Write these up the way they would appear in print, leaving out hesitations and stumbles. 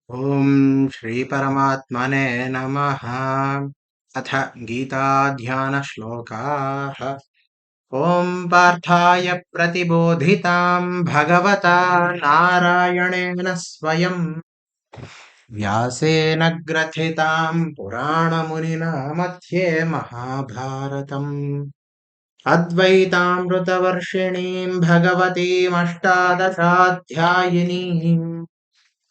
ॐ श्रीपरमात्मने नमः। अथ गीताध्यानश्लोकाः। ॐ पार्थाय प्रतिबोधितां भगवता नारायणेन स्वयं व्यासेन ग्रथितां पुराणमुनिना मध्ये महाभारतम् अद्वैतामृतवर्षिणीं भगवतीमष्टादशाध्यायिनीम्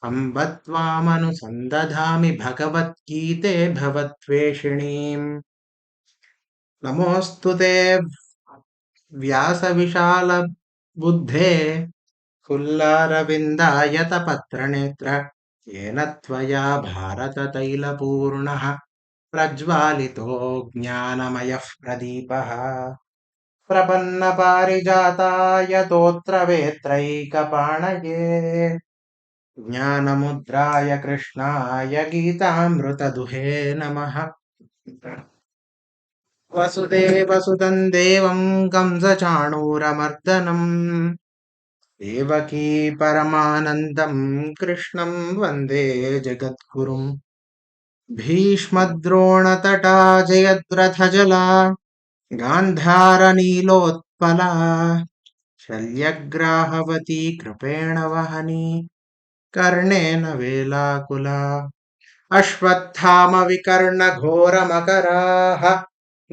अम्ब त्वामनुसन्दधामि भगवद्गीते भवद्वेषिणीम्। नमोऽस्तु ते व्यासविशालबुद्धे फुल्लारविन्दायतपत्रनेत्र येन त्वया भारततैलपूर्णः प्रज्वालितो ज्ञानमयः प्रदीपः। प्रपन्नपारिजाताय तोत्रवेत्रैकपाणये ज्ञानमुद्राय कृष्णाय गीतामृतदुहे नमः। वसुदेवसुतं देवं कंसचाणूरमर्दनम् देवकी परमानन्दं कृष्णं वन्दे जगद्गुरुम्। भीष्मद्रोणतटा जयद्रथजला गान्धारनीलोत्पला शल्यग्राहवती कृपेण वहनी कर्णेन वेलाकुला अश्वत्थामविकर्णघोरमकराः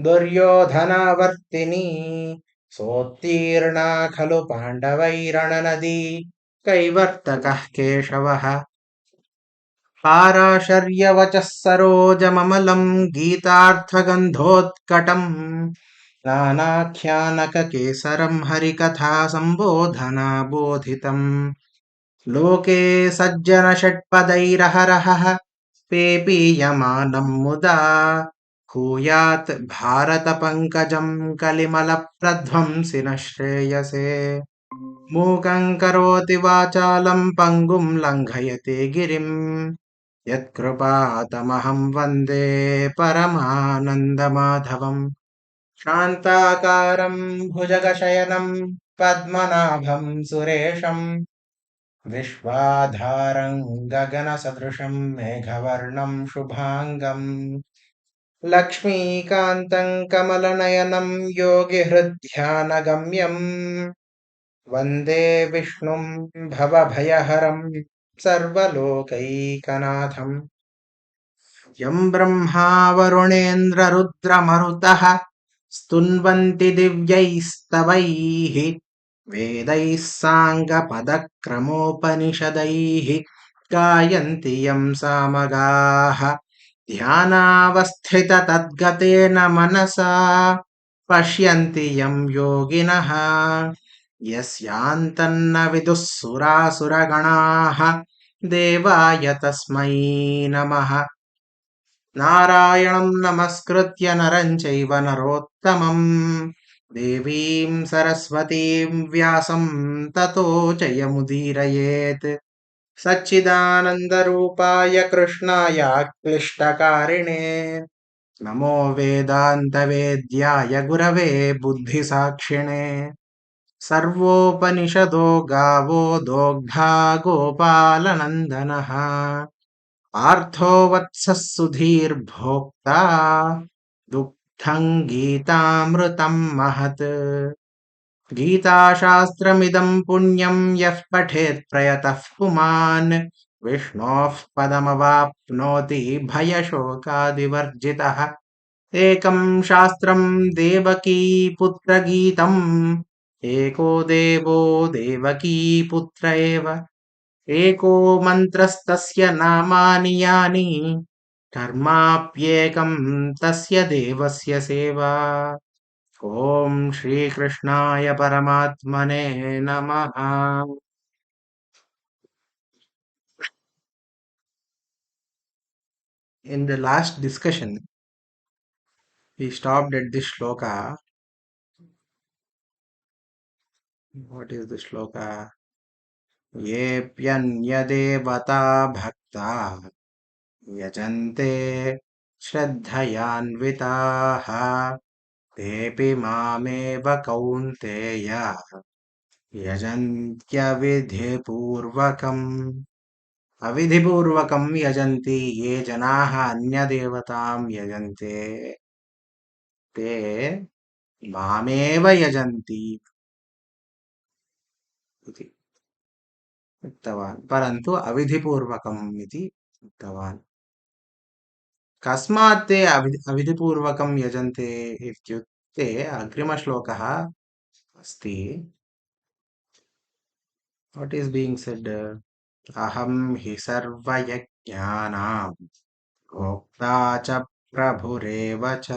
दुर्योधनावर्तिनी सोत्तीर्णा खलु पाण्डवैरणनदी कैवर्तकः केशवः। पाराशर्यवचः सरोजममलम् गीतार्थगन्धोत्कटम् नानाख्यानककेसरम् हरिकथा सम्बोधना बोधितम्। लोके सज्जनषट्पदैरहरहः पेपीयमानं मुदा भूयात् भारतपङ्कजं कलिमलप्रध्वंसिनः श्रेयसे। मूकं करोति वाचालं पङ्गुं लङ्घयते गिरिं यत्कृपातमहं वन्दे परमानन्दमाधवम्। शान्ताकारं भुजगशयनं पद्मनाभं सुरेशम् विश्वाधारं गगनसदृशं मेघवर्णं शुभाङ्गम् लक्ष्मीकान्तं कमलनयनं योगिहृद्ध्यानगम्यम् वन्दे विष्णुं भवभयहरं सर्वलोकैकनाथम्। यं ब्रह्मा वरुणेन्द्ररुद्रमरुतः स्तुन्वन्ति दिव्यैस्तवैः वेदैः साङ्गपदक्रमोपनिषदैः गायन्ति यं सामगाः ध्यानावस्थिततद्गतेन मनसा पश्यन्ति यं योगिनः यस्यान्तन्न विदुः सुरासुरगणाः देवाय तस्मै नमः। नारायणं नमस्कृत्य नरं चैव नरोत्तमं देवीं सरस्वतीं व्यासं ततो जयमुदीरयेत्। सच्चिदानन्दरूपाय कृष्णाय क्लिष्टकारिणे नमो वेदान्तवेद्याय गुरवे बुद्धिसाक्षिणे। सर्वोपनिषदो गावो दोग्धा गोपालनन्दनः पार्थो वत्सः सुधीर्भोक्ता दुग्धं गीतामृतं महत्। गीताशास्त्रमिदं पुण्यं यः पठेत् प्रयतः पुमान् विष्णोः पदमवाप्नोति भयशोकादिवर्जितः। एकं शास्त्रं देवकी पुत्रगीतम् एको देवो देवकी पुत्र एव एको मन्त्रस्तस्य नामानि यानि कर्माप्येकं तस्य देवस्य सेवा। ॐ श्रीकृष्णाय परमात्मने नमः। In the last discussion, we stopped at this shloka. What is the shloka? येऽप्यन्यदेवता भक्ता यजन्ते श्रद्धयान्विताः तेऽपि मामेव कौन्तेय यजन्त्यविधिपूर्वकम्। अविधिपूर्वकं यजन्ति ये जनाः अन्यदेवतां यजन्ते ते मामेव यजन्ति इति उक्तवान् परन्तु अविधिपूर्वकम् इति उक्तवान् कस्मात् ते अविधिपूर्वकं यजन्ते इत्युक्ते अग्रिमश्लोकः अस्ति वाट् इस् बीइङ्ग् सेड् अहं हि सर्वयज्ञानां भोक्ता च प्रभुरेव च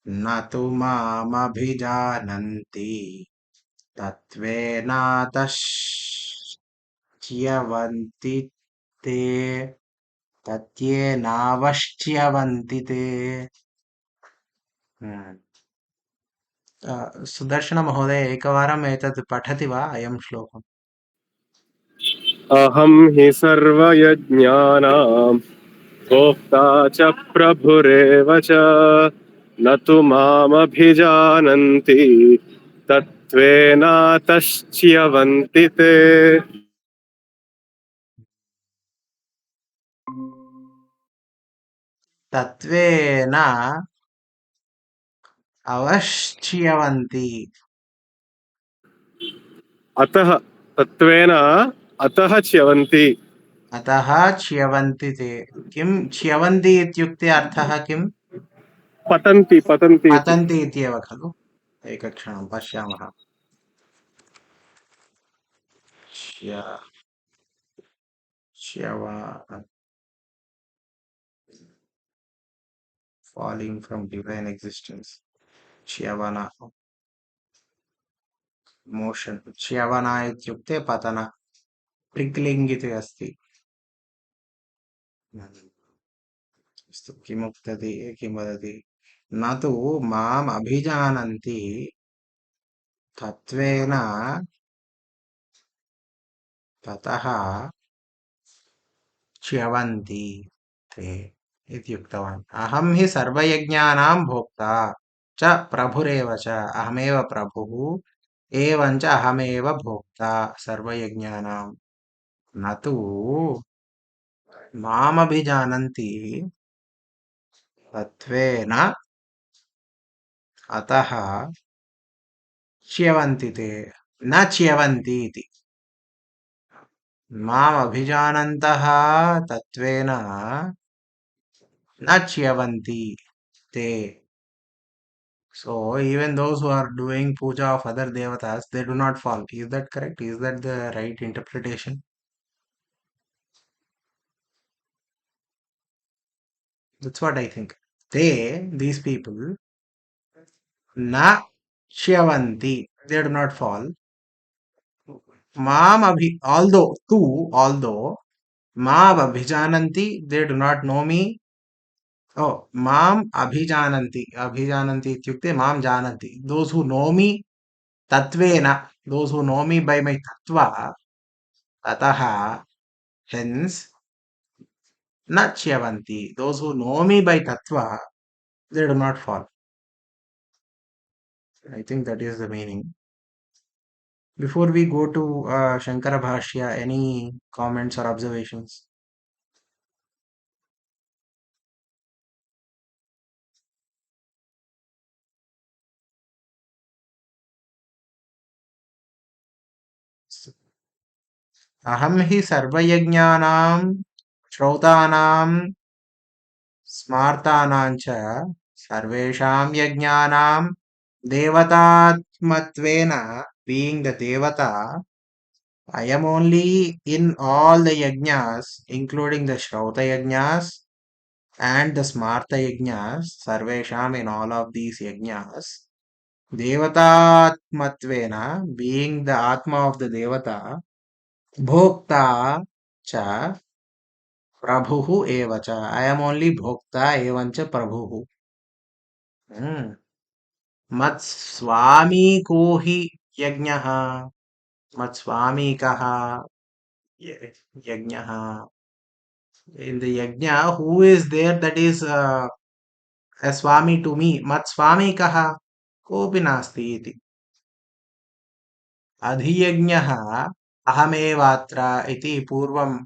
न तु मामभिजानन्ति तत्त्वेनातश्च्यवन्ति ते तत्येनावश्च्यवन्ति ते हम्म। सुदर्शनमहोदय एकवारम् एतत् पठति वा अयं श्लोकम् अहं हि सर्वयज्ञानां भोक्ता च प्रभुरेव च न तु मामभिजानन्ति तत्त्वेनातश्च्यवन्ति ते। तत्त्वेन अवश्च्यवन्ति अतः तत्त्वेन अतः च्यवन्ति। अतः च्यवन्ति ते किं च्यवन्ति इत्युक्ते अर्थः किम् पतन्ति पतन्ति इति। पतन्ति इत्येव खलु एकक्षणं पश्यामः च्य च्यव falling from divine existence च्यवना मोशन च्यवना इत्युक्ते पतन ट्रिक्लिङ्ग् इति अस्ति अस्तु किमुक्तति किं वदति न तु माम् अभिजानन्ति तत्त्वेन ततः च्यवन्ति ते इति उक्तवान् अहं हि सर्वयज्ञानां भोक्ता च प्रभुरेव च अहमेव प्रभुः एवञ्च अहमेव भोक्ता सर्वयज्ञानां न तु मामभिजानन्ति तत्त्वेन अतः च्यवन्ति ते न च्यवन्ति इति माम् अभिजानन्तः तत्त्वेन न च्यवन्ति ते so even those who are doing puja of other devatas they do not fall is that correct is that the right interpretation that's what I think these people na च्यवन्ति they do not fall माम अभि although माम अभिजानन्ति they do not know me oh माम अभिजानन्ति इत्युक्ते माम जानन्ति those who know me तत्वेन those who know me by my tattva ततः hence न च्यवन्ति those who know me by tattva they do not fall I think that is the meaning before we go to Shankara Bhashya any comments or observations अहं हि सर्वयज्ञानां श्रौतानां स्मार्तानां च सर्वेषां यज्ञानां देवतात्मत्वेन being the devata I am only in all the yajnas including the shrauta yajnas and the smarta yajnas sarvesham in all of these yajnas devatatmatvena being the atma of the devata bhokta cha prabhu eva cha I am only bhokta evancha prabhu मत्स्वामी को हि यज्ञः मत्स्वामी कः यज्ञः in the yajna who is there that is a swami to me मत्स्वामी कः कोऽपि नास्ति इति अधियज्ञः अहमेवात्र इति पूर्वं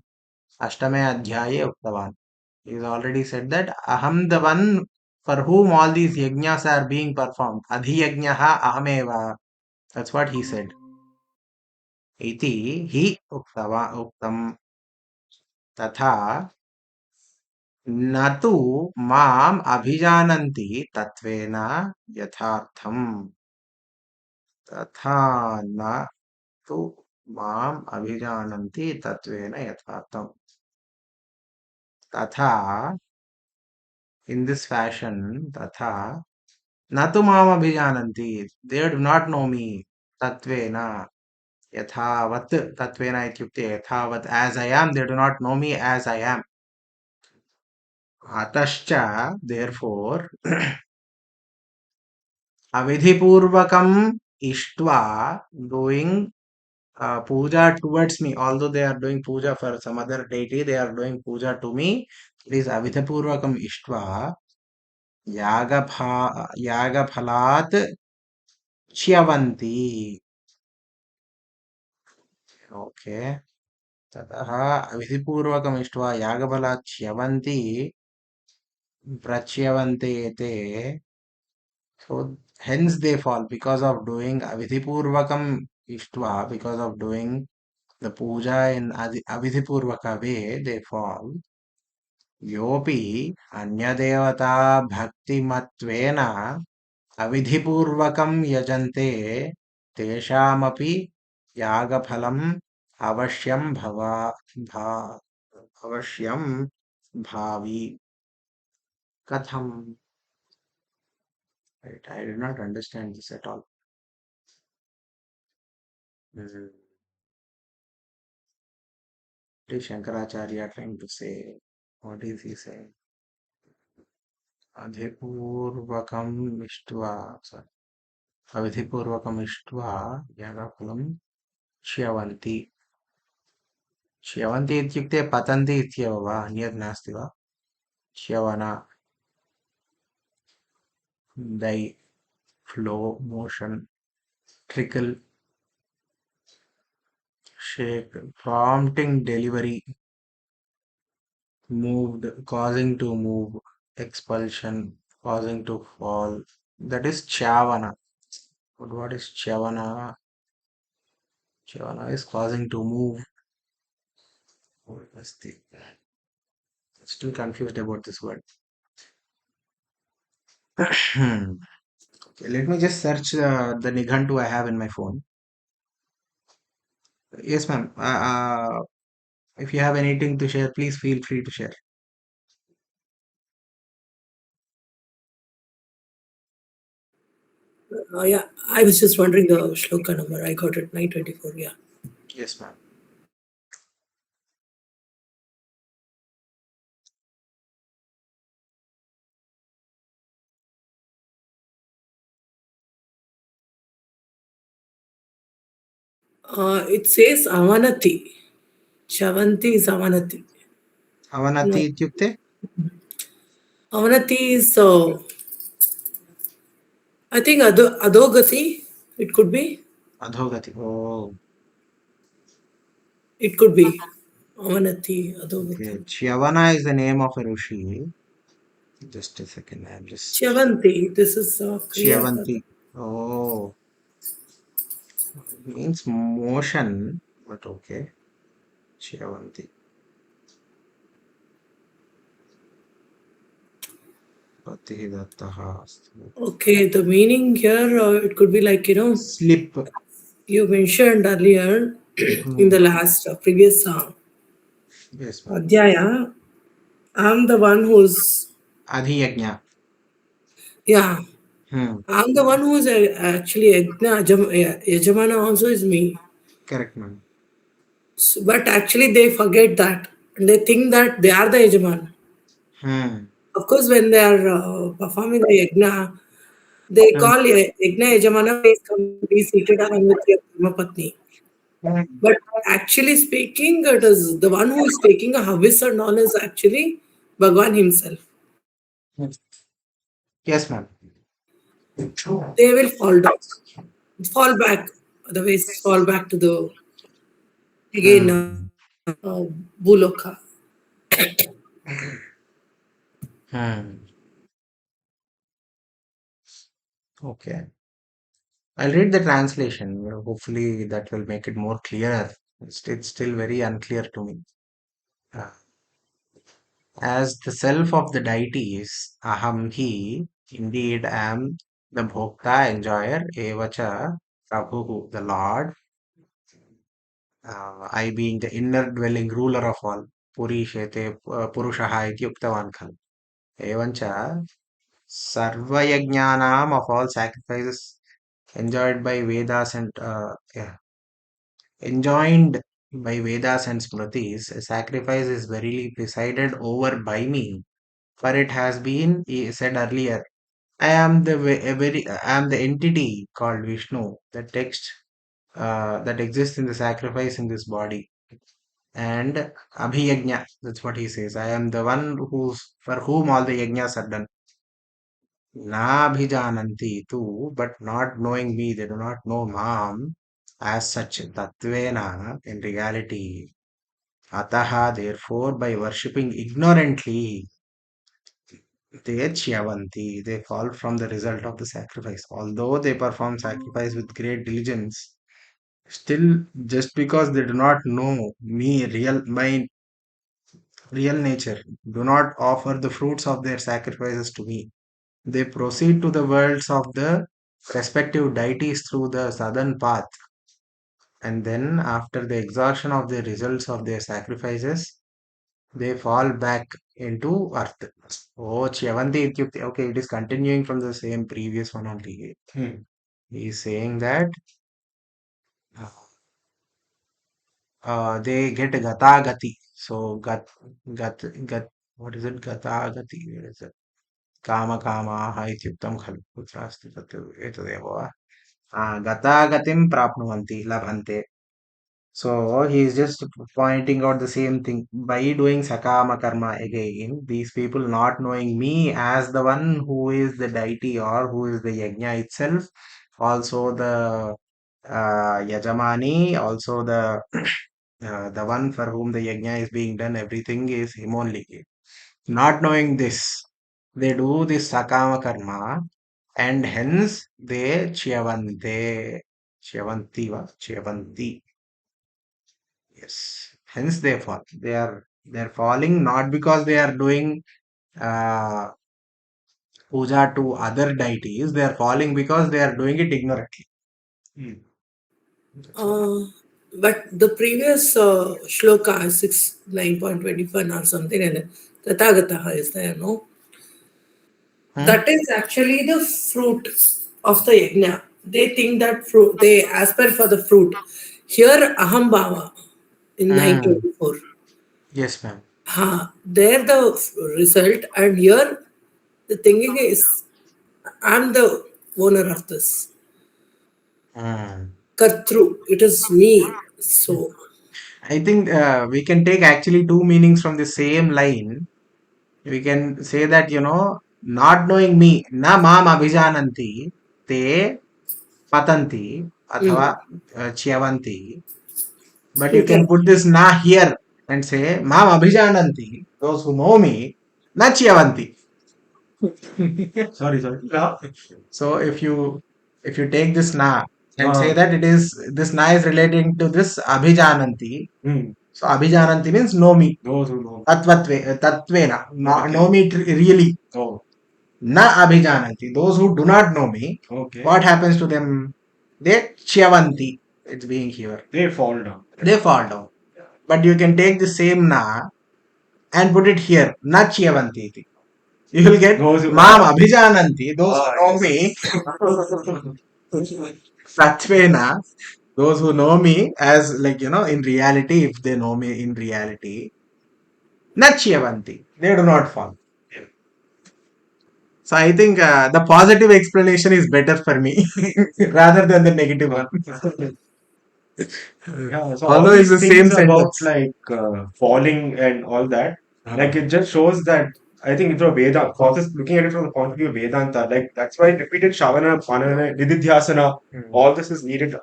अष्टमे अध्याये उक्तवान्. He's already said that aham the one for whom all these yajnas are being performed. Adhiyajnaha ahameva. That's what he said. Iti hi uktam तथा न तु माम् अभिजानन्ति तत्त्वेन यथार्थम्. तथा न तु माम् अभिजानन्ति तत्त्वेन यथार्थम्. तथा, in this fashion, तथा न तु माम् अभिजानन्ति, they do not know me. तत्त्वेन यथावत्, तत्त्वेन इत्युक्ते यथावत्, as I am, they do not know me as I am. अतश्च, therefore, avidhipurvakam ishtva, doing puja towards me, although they are doing puja for some other deity, they are doing puja to me. It is avidhipurvakam ishtva yagaphalat च्यवन्ति. Okay. ततः विधिपूर्वकम् इष्ट्वा यागफलात् च्यवन्ति प्रच्यवन्ते ते. So hence they fall because of doing avidhipurvakam ishtva, because of doing the puja in avidhipurvaka way, they fall. Yopi anyadevata bhaktimatvena अविधिपूर्वकं यजन्ते तेषामपि यागफलम् अवश्यं अवश्यं भावि. कथम्? Right, I did not understand this at all. Hmm. What is Shankaracharya trying to say? What is he saying? Adhipurvakam ishtva, sorry. Avidhipurvakam ishtva yagaphalam च्यवन्ति. च्यवन्ति इत्युक्ते पतन्ति इत्येव वा, अन्यत् नास्ति वा? च्यवना, die, flow, motion, trickle, shake, prompting delivery, moved, causing to move, expulsion, causing to fall. That is chavana. But what is chavana? Chavana is causing to move. What is the? Still confused about this word. Okay, let me just search the Nighantu I have in my phone. Yes, ma'am. If you have anything to share, please feel free to share. Yeah, I was just wondering the shloka number. I got it 924. Yeah. Yes, ma'am. It says avanati. Shavanti is avanati. Avanati No, ityukte avanati is I think adogati. It could be. adhogati. Oh, It could be avanati okay. adogati. Chyavana is the name of a Rishi. Just a second. I'm just Chavanti. This is kriya pada. Chyavanti. Oh, means motion, but okay. Chyavanti. Pati dattaha. Okay, the meaning here it could be like Slip. you mentioned earlier in Hmm. the last previous Yes, ma'am. Adhyaya. I'm the one who's Adhiyajna. yeah. Hmm. I'm the one who's actually Yajamana also is me. Correct, ma'am. But actually they forget that. And they think that they are the Yajaman. Hmm. Of course, when they are performing the Yajna, they Hmm. call Yajna Yajamana, please come be seated along with your Dharma Patni. But actually speaking, it is the one who is taking a Havis and all is actually Bhagwan himself. Yes, ma'am. They will fall down, fall back, otherwise fall back to the again Hmm. Buloka. Hmm. Okay. I'll read the translation. Hopefully, that will make it more clearer. It's still very unclear to me. Uh, as the self of the deity is Aham He, indeed am the Bhokta, enjoyer, Evacha, Prabhu, the Lord, I being the inner dwelling ruler of all. Purishete Purushaha iti uktavan khalu. Evancha Sarvayajnanam of all sacrifices enjoyed by Vedas and yeah, enjoined by Vedas and Smritis, a sacrifice is verily presided over by me. For it has been said earlier, I am the I am the entity called Vishnu, the text that exists in the sacrifice in this body. And Abhiyajna, that's what he says. I am the one who's for whom all the yajnas are done. Nabhijananti too, but not knowing me, they do not know Mam as such. Tatvena, in reality. Ataha, therefore, by worshipping ignorantly, they chyavanti, they fall from the result of the sacrifice. Although they perform sacrifice with great diligence, still, just because they do not know me, my real nature, do not offer the fruits of their sacrifices to me. They proceed to the worlds of the respective deities through the southern path, and then, after the exhaustion of the results of their sacrifices, they fall back into earth. Oh, Chyavanti Ityukti. Okay, it is continuing from the same previous one only. He is saying that uh, they get Gata Gati. So, Gat, what is it? Gata Gati. Where is it? Kama Kama Ityuktam Khalu. Kutrasti Tatu Etadevo va? Gata Gatim Prapnuvanti Labhante. So he is just pointing out the same thing by doing sakama karma again. These people not knowing me as the one who is the deity or who is the yajna itself, also the yajamani, also the one for whom the yajna is being done. Everything is him only. Not knowing this, they do this sakama karma, and hence they chiyavante, chiyavanti, chiyavanti. Yes. Hence they fall. They're falling not because they are doing uh, puja to other deities. They are falling because they are doing it ignorantly. Hmm. That's what. Uh, but the previous shloka, 6 9.21 or something like that, Tathagataha is there, no? Hmm? That is actually the fruit of the yajna. They think that fruit, they aspire for the fruit. Here, Ahambhava in Hmm. 924. Yes, ma'am. There the result, and here the thinking is, I'm the owner of this. Hmm. Kartru, it is me. So, I think we can take actually two meanings from the same line. We can say that, not knowing me, na mam abhijananti, te patanti, athava mm, chyavanti. But you can Sweeter. put this na here and say, Mam Abhijananti, those who know me, na Chiyavanti. Sorry. No. So if you take this na and say that it is this na is relating to this Abhijananti. So Abhijananti means know me. Those who know. Tatvena. Know me really. Oh. Na Abhijananti. Those who do not know me. Okay. What happens to them? They Chiyavanti. It's being here. They fall down. They fall down. But you can take the same na and put it here. Na Chiyavanti iti. You will get Mam Abhijananti. Those who know me. Satvena. Those who know me as in reality, if they know me in reality. Na Chiyavanti. They do not fall. So I think the positive explanation is better for me rather than the negative one. Yeah, so all Although it's these the same things about sentence. like falling and all that, like it just shows that I think from Vedanta, process looking at it from the point of view of Vedanta, like that's why repeated Shavana, Manana, Nididhyasana, all this is needed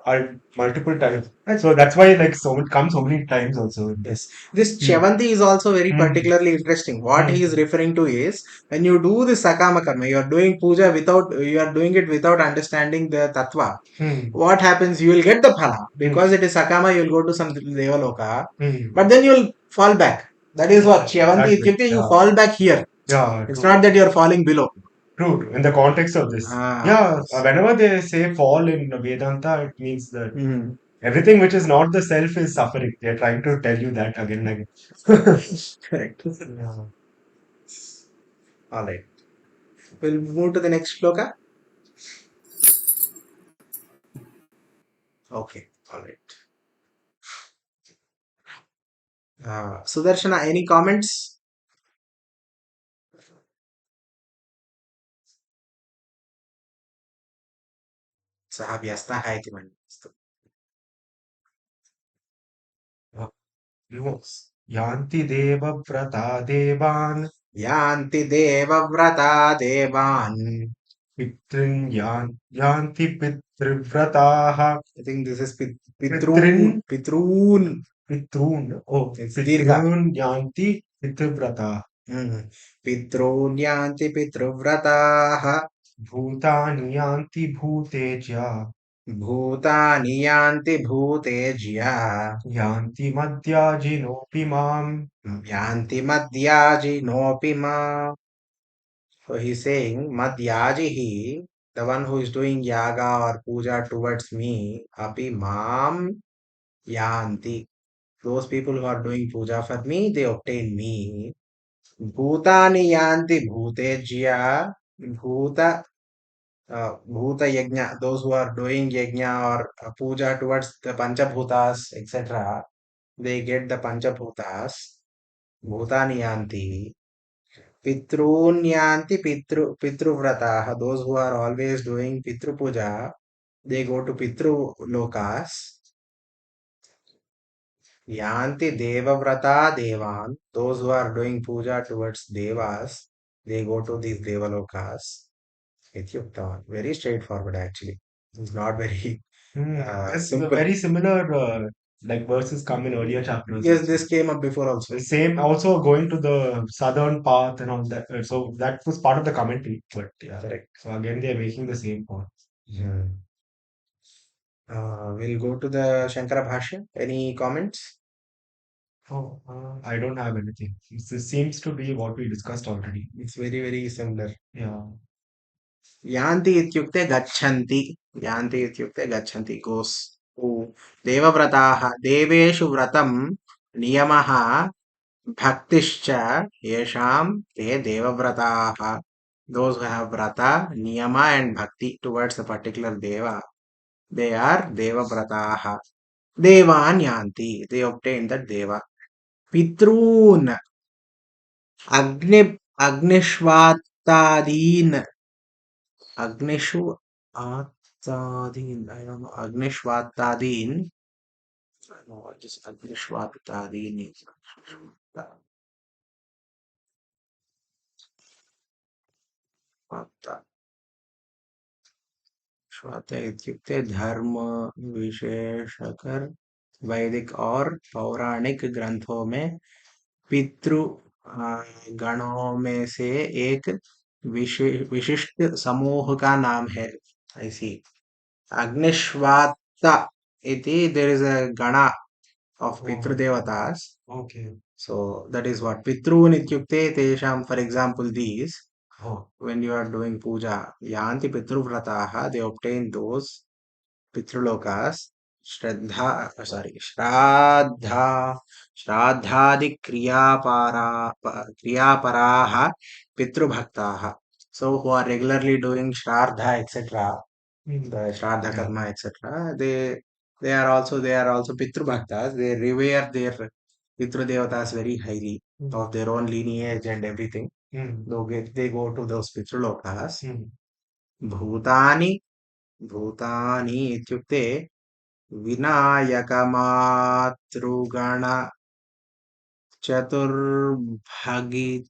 multiple times. And so that's why like so it comes so many times also. Yes. This Chevanti is also very particularly interesting. What he is referring to is when you do the Sakama Karma, you are doing puja without, you are doing it without understanding the Tattva. What happens? You will get the phala because it is Sakama, you will go to some Devaloka, but then you will fall back. That is what Chevanti Ityukte, you fall back here. Yeah, It's not that you are falling below. true. In the context of this, yeah, whenever they say fall in Vedanta, it means that everything which is not the self is suffering. They're trying to tell you that again and again. Correct. Yeah. All right. We'll move to the next shloka. Okay. All right. Sudarshana, any comments? सः व्यस्तः इति मन्ये अस्तु यान्ति देवव्रता देवान् यान्ति देवव्रता देवान् पितॄन् यान्ति पितृव्रताः I think this is Pitrun. Oh, It's Dirgha. पितॄन् यान्ति पितृव्रताः Pitrun yanti pitruvrataः भूतानि यान्ति भूतेज्या भूतानि यान्ति भूतेज्या यान्ति मद्याजिनोऽपि माम् यान्ति मद्याजिनोऽपि माम्. So he's saying madyajihi, the one who is doing yaga or puja towards me, api mam yanti. Those people who are doing puja for me, they obtain me. Bhutani yanti bhutejya. Bhuta, bhuta yajna. Those who are doing yajna or puja towards the panchabhutas, etc. They get the panchabhutas. Bhutani yanti. Pitrun yanti pitruvrataha. Those who are always doing pitru puja, they go to pitru lokas. Yanti Devavrata Devan, those who are doing puja towards Devas, they go to these Devalokas. Ityuktavan. Very straightforward actually. It's not very simple. Very similar like verses come in earlier chapters. Yes, this came up before also. The same also going to the southern path and all that. So that was part of the commentary. But yeah, Correct. so again they are making the same point. We'll go to the Shankara Bhashya. Any comments? Oh, I don't have anything. This seems to be what we discussed already. It's very, very similar. Yeah. Yanti ityukte gachanti. Yanti ityukte gachanti goes. Devavrataha. Deveshu vratam niyamaha bhaktischa yesham te devavrataha. Those who have vrata, niyama and bhakti towards a particular deva, they are devavrataha. Devan yanti. They obtain that deva. Pitrun. Agnishvatadin. Agnishu Atadin. I don't know. Agnishvatadin. I don't know what is Agnishvatadin is. श्वात इत्युक्ते धर्म विशेषकर वैदिक और पौराणिक ग्रंथों में पितृ गणों में से एक विशिष्ट समूह का नाम है ऐसी Agnishvata iti, there is a gana of Pitru Devatas. Okay. So that is what Pitrun ityukte tesham, for example, these. When you are doing puja, yanti Pitru Vrataha, they obtain those Pitrulokas. Shraddhadi Kriyaparaha Pitrubhaktaha. So who are regularly doing Shraddha, etc. The Shraddha Karma, etc. They are also Pitru Bhaktas. They revere their Pitru Devatas very highly of their own lineage and everything. They go to those Pitru Lokas. Bhutani ityukte Vinayakamatrughana Chaturbhagi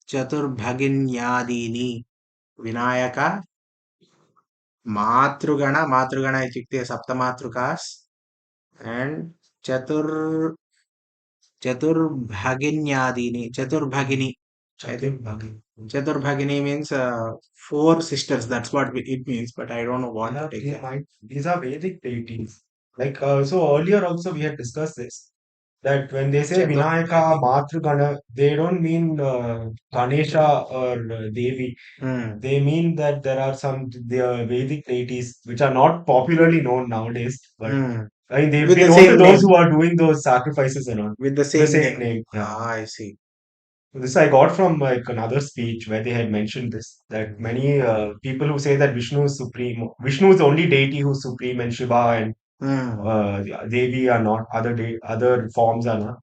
चतुर्भगिन्यादीनि Vinayak मातृगण इत्युक्ते सप्तमातृकास् and चतुर्भगिन्यादीनि चतुर्भगिनी Chaturbhagini means four sisters. That's what it means, but I don't know what Yeah, that exactly. these are Vedic deities. Like, so earlier also we had discussed this, that when they say Vinayaka, Matrugana, they don't mean Ganesha or Devi. They mean that there are some Vedic deities which are not popularly known nowadays, but I mean, they've With been the known to same those name. who are doing those sacrifices and all. With the The same same name. name. Yeah. Ah, I see. This I got from like another speech where they had mentioned this, that many people who say that Vishnu is supreme, Vishnu is the only deity who's supreme, and Shiva and Devi are not, other forms are not.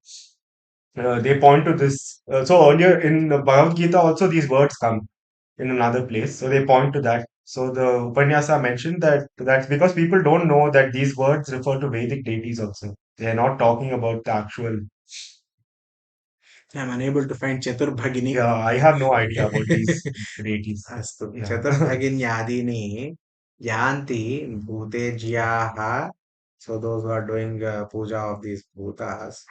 They point to this. So earlier in the Bhagavad Gita also these words come in another place. So they point to that. So the Upanyasa mentioned that that's because people don't know that these words refer to Vedic deities also. They are not talking about the actual. I'm unable to find Chaturbhagini. Yeah, I have no idea about these deities. अस्तु Yeah. चतुर्भगिन्यादीनि यान्ति भूतेज्याः. So those who are doing puja of these bhutas,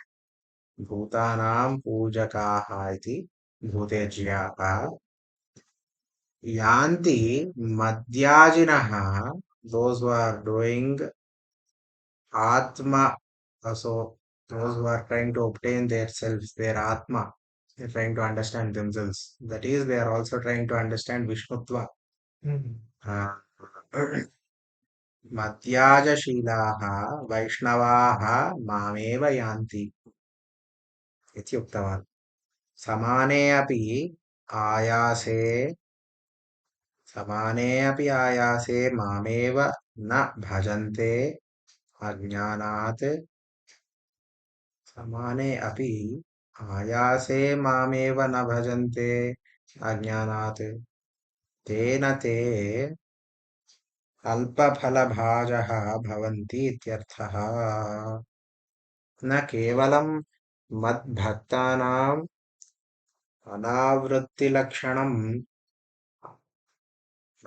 bhutanam pujakaah iti bhuteज्याः. Yanti madhyajinaha, those who are doing atma, so those who are trying to obtain their selves, their atma, they're trying to understand themselves. That is, they are also trying to understand Vishnutva. Uh, मद्याजशीलाः वैष्णवाः मामेव यान्ति इति उक्तवान्. समाने अपि आयासे मामेव न भजन्ते अज्ञानात्. समाने अपि आयासे मामेव न भजन्ते अज्ञानात् तेन ते अल्पफलभाजः भवन्ति इत्यर्थः. न केवलं मद्भक्तानाम् अनावृत्तिलक्षणम्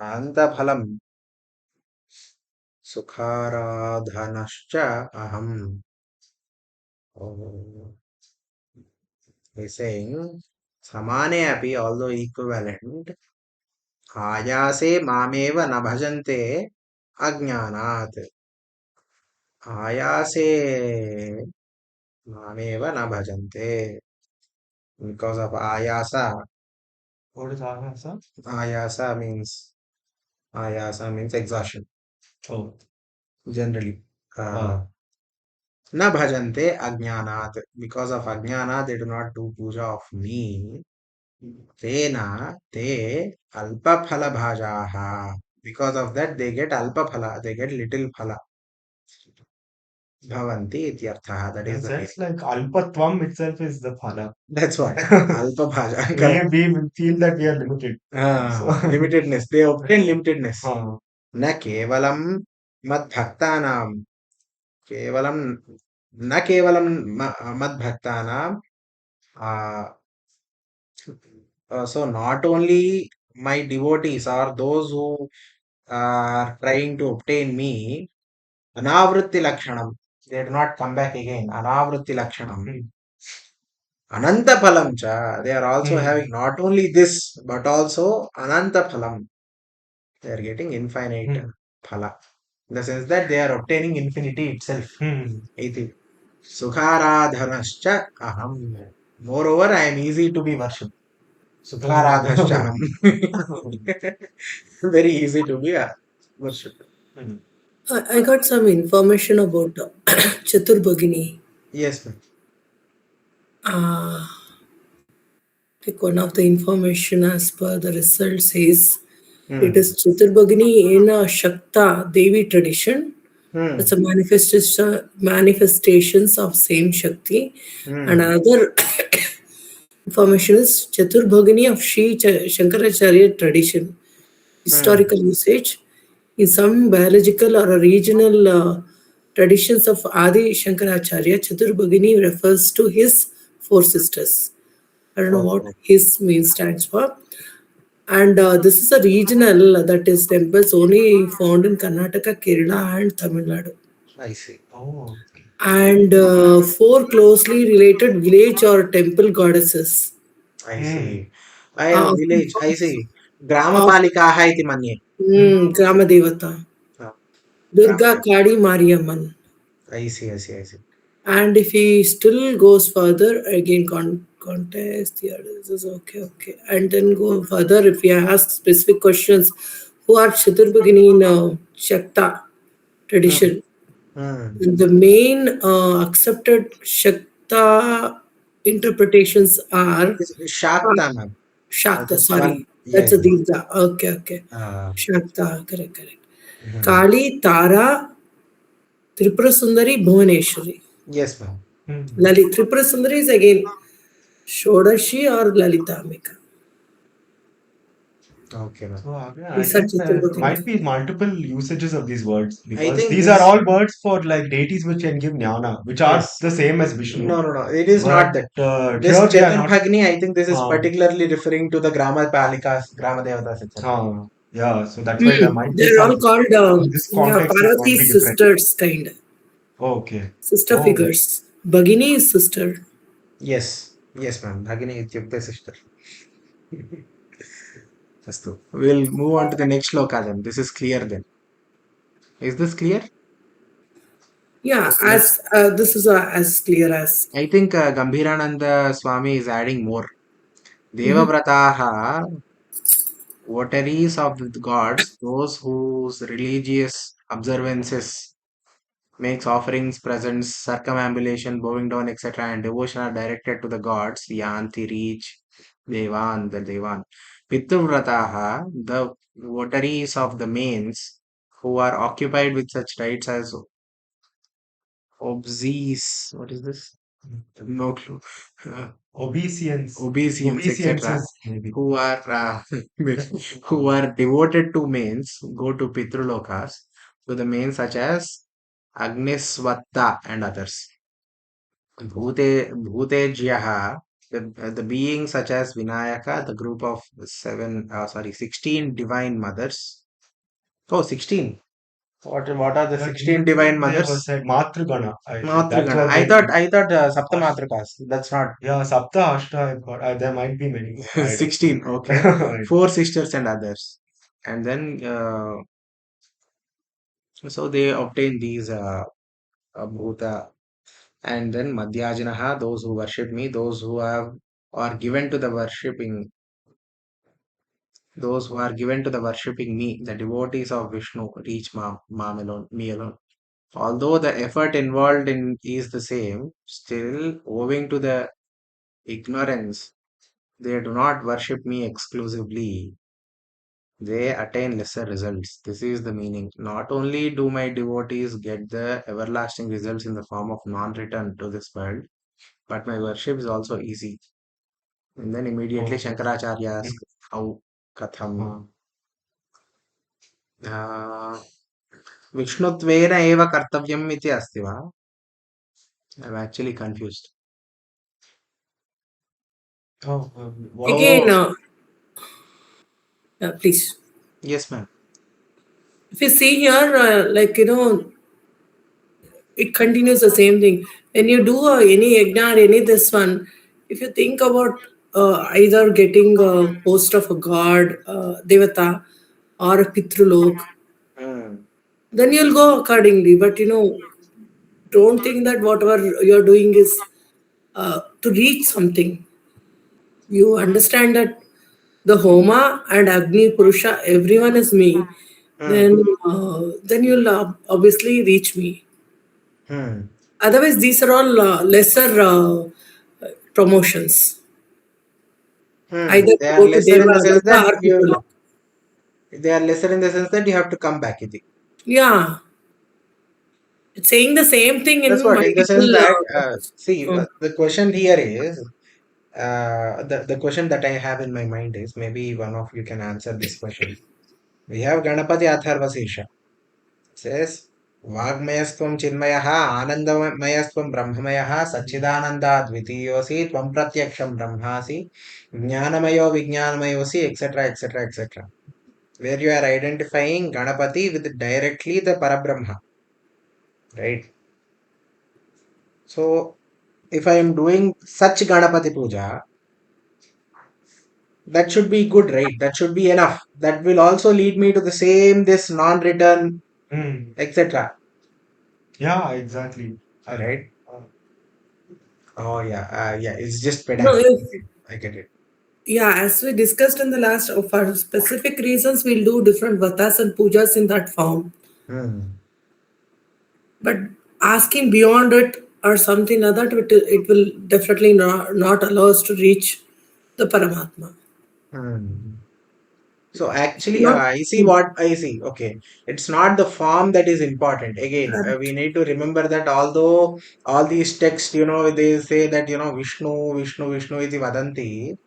अनन्तफलं सुखाराधनश्च अहम्. Oh. He's saying samane api, although equivalent, ayase mameva na bhajante ajnanat. Ayase mameva na bhajante. Because of ayasa. What is Ahasa? Ayasa means exhaustion. Oh. Generally. Na bhajante ajnanat. Because of ajnana, they do not do puja of me. Tena te alpa phala bhajaha. Because of that, they get alpa phala. They get little phala. Bhavanti ityartha. That is the meaning. That's like Alpatvam itself is the phala. That's what. Alpa bhaja. Correct. We feel that we are limited. Limitedness. They obtain limitedness. Na kevalam mad bhaktanam. Kevalam na kevalam mad bhaktanam. So not only my devotees or those who are trying to obtain me, anavritti lakshanam, they do not come back again. Anavritti lakshanam. Ananta phalam cha, they are also having not only this, but also ananta phalam. They are getting infinite phala. In the sense that they are obtaining infinity itself. Iti. Sukharadhanascha aham. Moreover, I am easy to be worshipped. Sukharadhanascha aham. Very easy to be worshipped. I got some information about Chaturbhagini. Yes, ma'am. Like one of the information as per the result says it is Chaturbhagini in a Shakta Devi tradition. It's a manifestations of same Shakti. And another information is Chaturbhagini of Sri Shankaracharya tradition. Historical usage. In some biological or regional traditions of Adi Shankaracharya, Chaturbhagini refers to his four sisters. I don't know what Okay. his means stands for. And this is a regional, that is temples only found in Karnataka, Kerala, and Tamil Nadu. I see. Oh, And four closely related village or temple goddesses. I hmm. see. I Uh, village. I see. of Gramapalikaah iti manye. Grama Devata. Ah, Durga Grama. Kadi Mariamman. I see. I see. I see. And if he still goes further, again contest, yeah, this is okay, okay. And then go further if he asks specific questions, who are Chaturbhagini in Shakta Hmm. tradition. Hmm. The main accepted Shakta interpretations are It's Shakta, ma'am. Shakta, Just one. sorry. That's Yes. a Divya. Okay, okay. Uh, Shakta, correct, correct. hmm. Kali, Tara, Tripura Sundari, Bhuvaneshwari. Yes, ma'am. Hmm. Lalit. Tripura Sundari is again Shodashi or Lalitamika. Okay, ma'am. So again, I These are guess there Chaturbhagini. might be multiple usages of these words I because think these are this. all words for like deities which can give jnana, which are Yes. the same as Vishnu. No, no, no. It is not But that. This here they are not. Chaturbhagini, I think this is Um, particularly referring to the Grama Palikas, Grama Devatas, etc. yeah, so that's why there might be They're some. all called In this yeah, context, it might be Parvati's different. sisters, kind. Okay. Sister Oh, figures. Bhagini is sister. Yes. Yes, ma'am. Bhagini Ityukte sister. Astu. We'll move on to the next shloka then. This is clear then. Is this clear? Yeah, Let's. as this is as clear as. I think Gambhirananda Swami is adding more. Mhm. Devavrataha, votaries of the gods, those whose religious observances makes offerings, presents, circumambulation, bowing down, etc., and devotion are directed to the gods. Yanti reach Devan, the Devan. Pitruvrataha, the votaries of the mains who are occupied with such rites as obsees. What is this? No clue. obeisance. Obeisance, Obeisance etc. is maybe. Who are who are devoted to mains go to Pitrulokas, to the mains such as Agniswatta and others. Bhutejyaha, the beings such as Vinayaka, the group of 16 divine mothers. Oh, 16. What are the 16 divine They were mothers? said Matrugana. I think that's Matrugana. what they I thought Ash- Saptamatrikas. That's not yeah, Sapta Ashta. I've got. There might be many more. I don't 16. Okay. know. Four sisters and others. And then, so they obtain these Bhuta. And then Madhyajanaha, those who worship me, those who have are given to the worshipping, those who are given to the worshipping me, the devotees of Vishnu, reach alone, me alone. Although the effort involved in is the same, still owing to the ignorance, they do not worship me exclusively. They attain lesser results. This is the meaning. Not only do my devotees get the everlasting results in the form of non-return to this world, but my worship is also easy. And then immediately Oh, Shankaracharya mm, asks, how katham? Uh, विष्णुत्वेन एव कर्तव्यम् इति अस्ति वा? I'm actually confused. what? Again, Oh, please. yes, ma'am. If you see here, it continues the same thing. When you do any yajna or any this one, if you think about either getting a post of a god, devata, or a pitrulok, Hmm. then you'll go accordingly. But don't think that whatever you're doing is to reach something. You understand that the Homa and Agni Purusha, everyone is me. Hmm. Then you'll obviously reach me. Hmm. Otherwise, these are all lesser promotions. Hmm. Either They are go to lesser in Deva the sense Loka that or Pitraloka. they are lesser in the sense that you have to come back. Iti. Yeah, it's saying the same thing That's in what, in the sense multiple. that, see, Uh, the question here is, the question that I have in my mind is, maybe one of you can answer this question. We have Ganapati Atharva Sesha. Says, वाग्मयस्त्वं चिन्मयः आनन्दमयस्त्वं ब्रह्ममयः सच्चिदानन्दाद्वितीयोऽसि त्वं प्रत्यक्षं ब्रह्मासि ज्ञानमयो विज्ञानमयोऽसि etc. Where you are identifying Ganapati with directly the Parabrahma, right? So if I am doing such Ganapati puja, that should be good, right? That should be enough. That will also lead me to the same this non-return, etc. Yeah, exactly. Right? Oh yeah, yeah. It's just No, pedantic. if, I get it. yeah, as we discussed in the last, for specific reasons, we'll do different vatas and pujas in that form. Hmm. But asking beyond it or something like that, it will definitely not allow us to reach the Paramatma. Hmm. So actually, Not I see what I see. Okay, it's not the form that is important. Again, we need to remember that although all these texts, they say that Vishnu, Vishnu, Vishnu iti vadanti,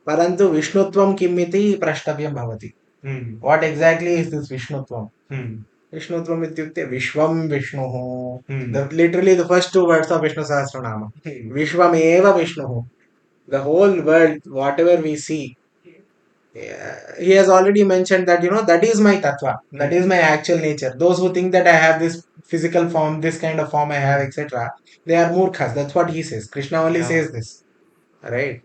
parantu Vishnutvam kim iti prashtavyam bhavati. What exactly is this Vishnutvam? Vishnutvam ityukte Vishvam Vishnuhu. Literally the first two words of Vishnu Sahasranama. Vishvam eva Vishnuhu. The whole world, whatever we see, he has already mentioned that that is my tattva, that is my actual nature. Those who think that I have this physical form, this kind of form I have, etc., they are murkhas. That's what he says. Krishna only says this, right?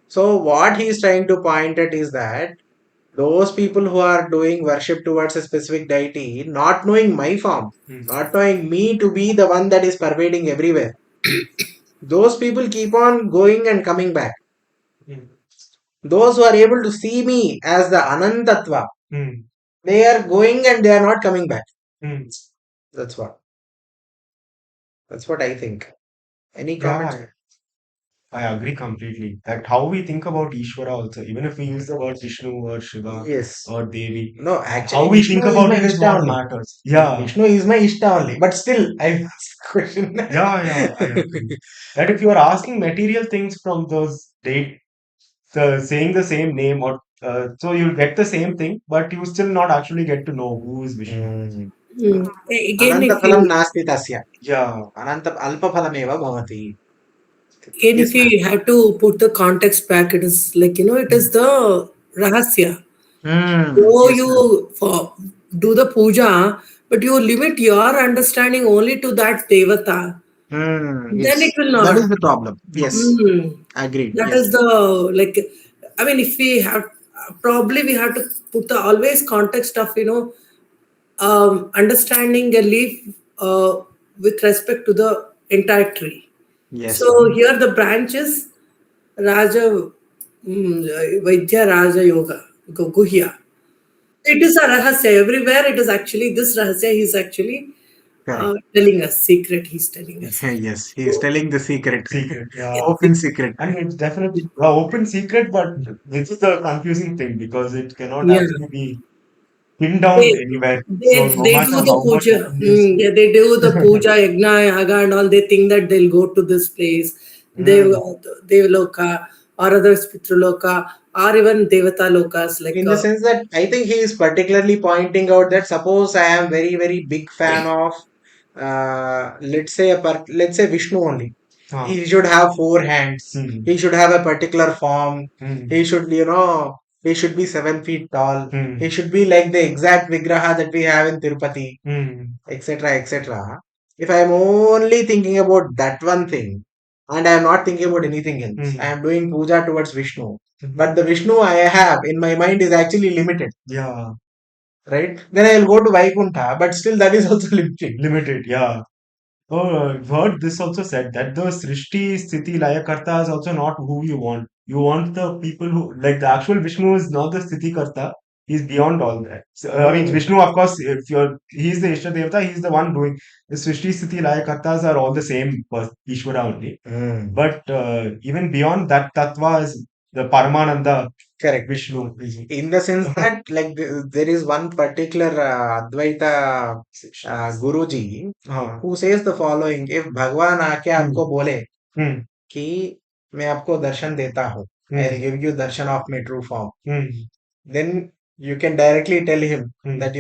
So what he is trying to point at is that those people who are doing worship towards a specific deity, not knowing my form, not knowing me to be the one that is pervading everywhere, those people keep on going and coming back. Those who are able to see me as the Anantatva, they are going and they are not coming back. That's what. That's what I think. Any comments? Yeah, I agree completely. That how we think about Ishvara also, even if we use the word Vishnu or Shiva Yes. or Devi, No, how actually, we Vishnu think is about my it is Ishta what only. matters. Yeah, Vishnu is my Ishta only. But still, I ask question. yeah, I agree. That if you are asking material things from those date, saying the same name or so you'll get the same thing, but you still not actually get to know who is Vishnu. again, if Anantaphalam you nasti tasya. Yeah, Alpaphalameva bhavati. again Yes, if ma'am. you have to put the context back, it is like it is the rahasya. So Yes, ma'am. you do the puja, but you limit your understanding only to that devata. Then it Yes. will That not. is the problem. Yes. Hmm. Agreed. That Yes. is the like. I mean, if we have probably we have to put the always context of understanding a leaf with respect to the entire tree. Yes, So ma'am. here the branches Raja Vaidya Raja Yoga Guhya. It is a rahasya everywhere. It is actually this rahasya. He's actually Correct. telling us secret. He's telling us. Yes. He is telling the secret. secret. Yeah. Open secret. And it's definitely an open secret, but this is the confusing thing because it cannot Yeah. actually be pinned down They, anywhere. So they, no they matter do the how much puja. open this, Yeah, they do the puja, yagna, yaga, and all. They think that they'll go to this place, Mm. Devaloka, or other Pitraloka, or even Devata lokas. Like, In the sense that I think he is particularly pointing out that suppose I am very, very big fan of, let's say, let's say Vishnu only. He should have four hands. He should have a particular form. He should, he should be 7 feet tall. He should be like the exact Vigraha that we have in Tirupati, etc., etc. If I am only thinking about that one thing, and I am not thinking about anything else, I am doing puja towards Vishnu. But the Vishnu I have in my mind is actually limited, yeah, right? Then I will go to Vaikuntha, but still that is also limited. limited, yeah. Oh, I've heard this also said that the Srishti Sthiti Layakarta is also not who you want. You want the people who, like the actual Vishnu is not the Sthiti Karta. He's beyond all that. So, I mean, Vishnu, of course, if he's the Ishta Devata, he's the one doing. The Srishti Sthiti Layakartas are all the same Ishvara only. But even beyond that, Tattva is the Paramananda Correct. Vishnu. In the sense that, like, there is one particular Advaita Guruji who says the following: if Bhagwan आके आपको बोले कि मैं आपको दर्शन देता हूँ, I'll give you darshan of my true form, then you can directly tell him that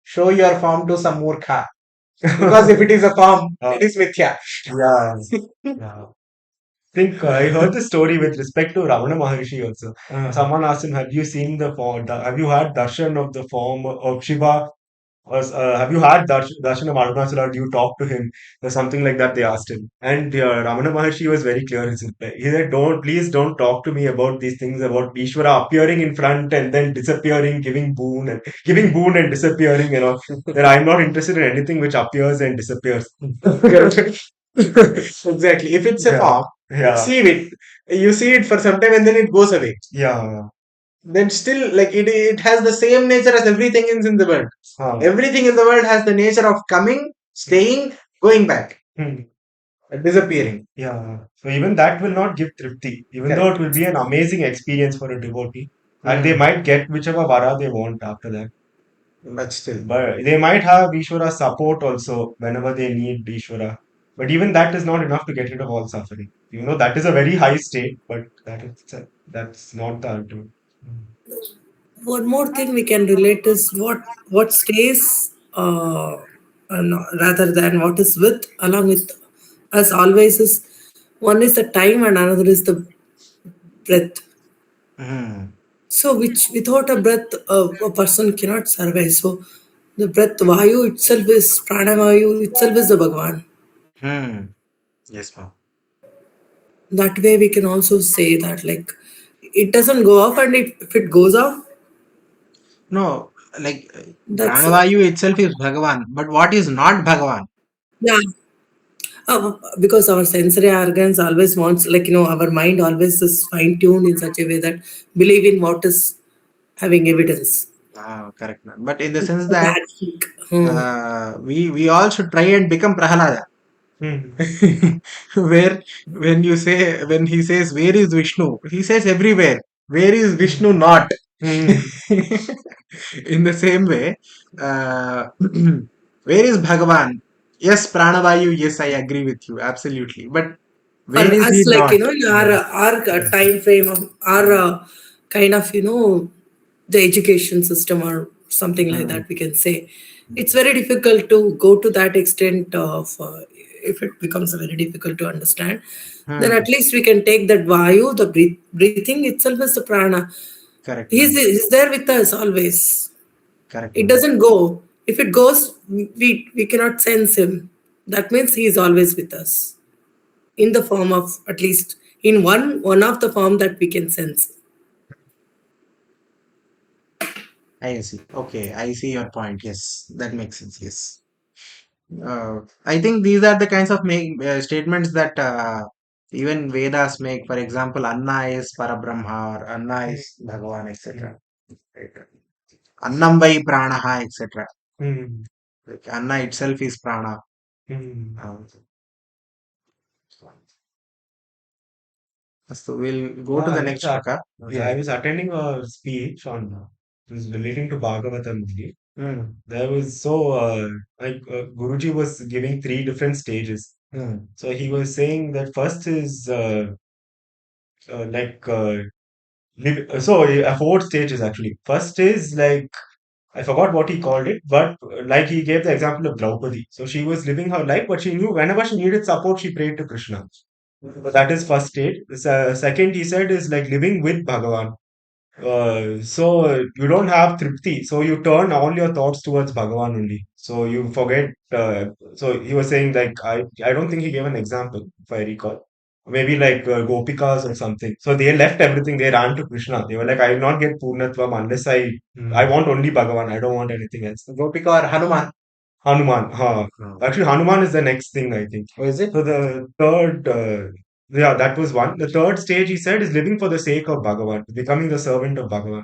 show your form to some murkha. Because if it is a form, it is mithya. Yeah. Yeah. Think I heard the story with respect to Ravana Maharshi also. Someone asked him, "Have you seen the form? Have you had darshan of the form of Shiva? Or have you had darshan of Arunachala? Do you talk to him?" Or something like that. They asked him, and Ramana Maharshi was very clear in his reply. He said, "Don't, please, don't talk to me about these things about Ishvara appearing in front and then disappearing, giving boon and disappearing. You know that I'm not interested in anything which appears and disappears." Exactly. If it's a Yeah. form, Yeah. you see it for some time and then it goes away. Yeah. Then still, like it has the same nature as everything in the world. Everything in the world has the nature of coming, staying, going back, disappearing. Yeah. So even that will not give tripti, even though it will be an amazing experience for a devotee. And they might get whichever vara they want after that. But still. But they might have Ishvara's support also whenever they need Ishvara. But even that is not enough to get rid of all suffering. You know, that is a very high state, but that's not the ultimate. One more thing we can relate is what stays rather than what is with along with us always is one is the time and another is the breath. Hmm. So which without a breath a person cannot survive. So the breath vayu itself is pranavayu itself is the Bhagavan. Hmm. Yes, ma'am. That way we can also say that like it doesn't go off and if it goes off, No, like that's Pranavayu itself is Bhagavan, but what is not Bhagavan? yeah. Because our sensory organs always wants like our mind always is fine tuned in such a way that believe in what is having evidence. Ah, correct, ma'am. But in the It's sense a that bad trick. Hmm. we all should try and become Prahalada. Where when he says where is Vishnu, he says everywhere. Where is Vishnu not? In the same way, where is Bhagavan? Yes, Pranavayu. Yes, I agree with you absolutely. But For where is he us, like not? our time frame of our kind of the education system or something like Hmm. that, we can say it's very difficult to go to that extent of if it becomes very difficult to understand, then Hmm. at least we can take that vayu, the breathing itself is the prana. Correct, He's ma'am. he's there with us always. Correct, It ma'am. doesn't go. If it goes, we cannot sense him. That means he is always with us in the form of at least in one of the form that we can sense. I see. Okay, I see your point. Yes, that makes sense. Yes. I think these are the kinds of statements that even Vedas make. For example, Anna is Parabrahma or Anna is Bhagavan, etc. Right. Annam vai pranaha, etc. Like Anna itself is prana. Um, so we'll go to the next shloka. Yeah, I was attending a speech on it was relating to Bhagavatam only. There was Guruji was giving three different stages. So he was saying that first is like four stages actually. First is like I forgot what he called it, but like he gave the example of Draupadi. So she was living her life, but she knew whenever she needed support, she prayed to Krishna. So that is first stage. The second he said is like living with Bhagavan. So you don't have tripti, so you turn all your thoughts towards Bhagavan only. So you forget. So he was saying like I don't think he gave an example if I recall. Maybe like Gopikas or something. So they left everything. They ran to Krishna. They were like, I will not get Purnatvam unless I want only Bhagavan. I don't want anything else. Gopika or Hanuman. Hanuman. Huh. Actually, Hanuman is the next thing, I think. Oh, is it? So the third, yeah, that was one. The third stage, he said, is living for the sake of Bhagavan, becoming the servant of Bhagavan.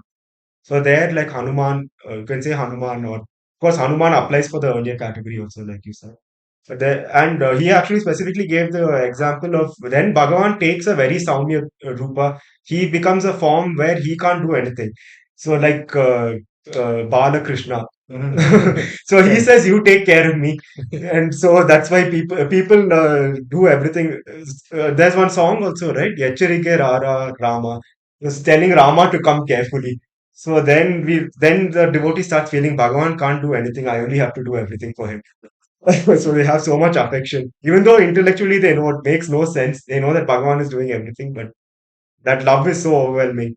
So there, like Hanuman, you can say Hanuman, or of course, Hanuman applies for the earlier category also, like you said. But there, and he actually specifically gave the example of when Bhagavan takes a very Saumya Rupa, he becomes a form where he can't do anything. So, like Bala Krishna. So he says, "You take care of me," and so that's why people do everything. There's one song also, right? Yacharike Rara Rama. It's telling Rama to come carefully. So then the devotee starts feeling Bhagavan can't do anything. I only have to do everything for him. So they have so much affection. Even though intellectually they know it makes no sense. They know that Bhagavan is doing everything, but that love is so overwhelming.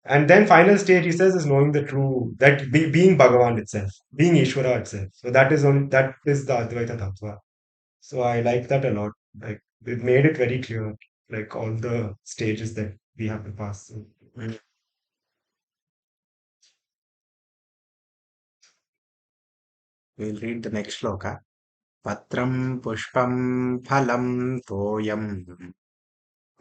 And then final stage, he says, is knowing the true, that being Bhagavan itself, being Ishvara itself. So that is the Advaita Tattva. So I like that a lot. Like it made it very clear, like all the stages that we have to pass through. Mm. We'll read the next shloka. Patram pushpam phalam toyam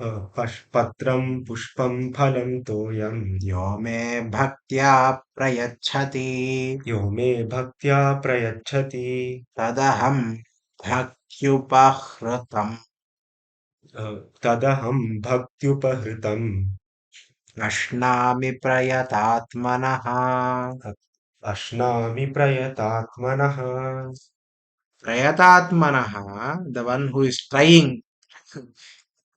Patram pushpam phalam toyam yo me bhaktya prayachati yo me bhaktya prayachati tadaham bhakyupahratam tadaham bhaktyupahritam ashnami prayatatmanaha. ashnami prayatatmanah. Prayatatmanaha, the one who is trying.